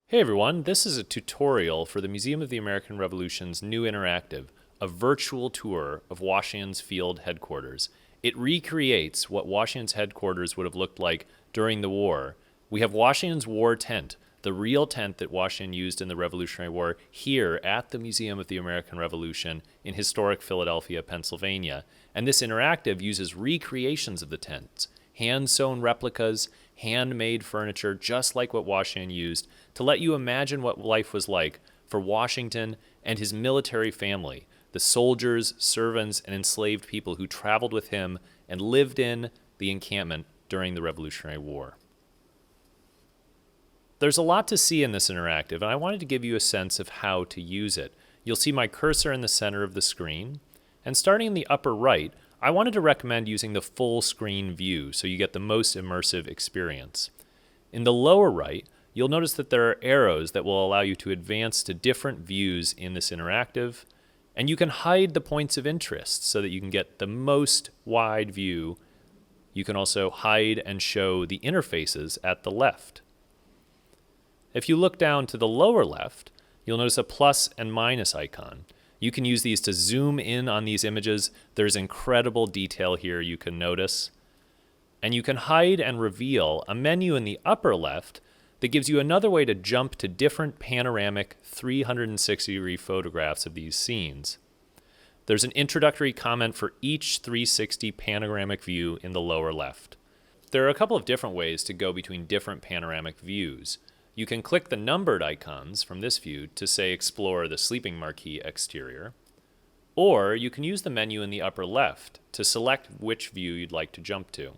Hey everyone, this is a tutorial for the Museum of the American Revolution's new interactive, a virtual tour of Washington's field headquarters. It recreates what Washington's headquarters would have looked like during the war. We have Washington's war tent, the real tent that Washington used in the Revolutionary War, here at the Museum of the American Revolution in historic Philadelphia, Pennsylvania. And this interactive uses recreations of the tents, hand-sewn replicas, handmade furniture, just like what Washington used, to let you imagine what life was like for Washington and his military family, the soldiers, servants, and enslaved people who traveled with him and lived in the encampment during the Revolutionary War. There's a lot to see in this interactive, and I wanted to give you a sense of how to use it. You'll see my cursor in the center of the screen, and starting in the upper right, I wanted to recommend using the full screen view so you get the most immersive experience. In the lower right, you'll notice that there are arrows that will allow you to advance to different views in this interactive, and you can hide the points of interest so that you can get the most wide view. You can also hide and show the interfaces at the left. If you look down to the lower left, you'll notice a plus and minus icon. You can use these to zoom in on these images. There's incredible detail here you can notice. And you can hide and reveal a menu in the upper left that gives you another way to jump to different panoramic 360-degree photographs of these scenes. There's an introductory comment for each 360 panoramic view in the lower left. There are a couple of different ways to go between different panoramic views. You can click the numbered icons from this view to, say, explore the sleeping marquee exterior, or you can use the menu in the upper left to select which view you'd like to jump to.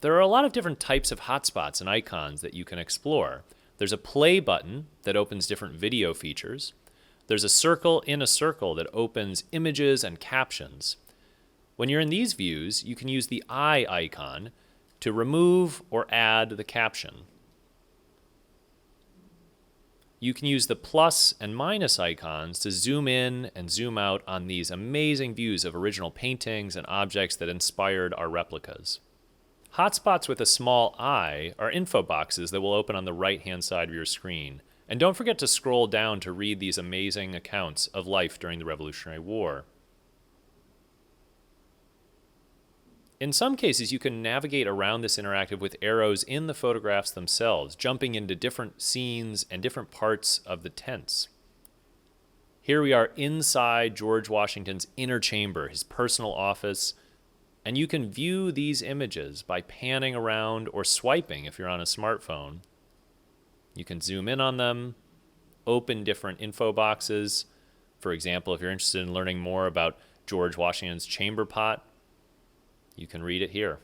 There are a lot of different types of hotspots and icons that you can explore. There's a play button that opens different video features. There's a circle in a circle that opens images and captions. When you're in these views, you can use the eye icon to remove or add the caption. You can use the plus and minus icons to zoom in and zoom out on these amazing views of original paintings and objects that inspired our replicas. Hotspots with a small I are info boxes that will open on the right-hand side of your screen. And don't forget to scroll down to read these amazing accounts of life during the Revolutionary War. In some cases, you can navigate around this interactive with arrows in the photographs themselves, jumping into different scenes and different parts of the tents. Here we are inside George Washington's inner chamber, his personal office, and you can view these images by panning around or swiping if you're on a smartphone. You can zoom in on them, open different info boxes. For example, if you're interested in learning more about George Washington's chamber pot, you can read it here.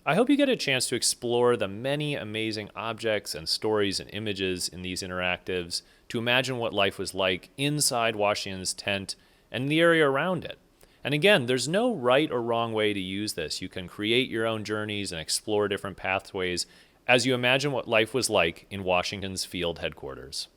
I hope you get a chance to explore the many amazing objects and stories and images in these interactives, to imagine what life was like inside Washington's tent and the area around it. And again, there's no right or wrong way to use this. You can create your own journeys and explore different pathways as you imagine what life was like in Washington's field headquarters.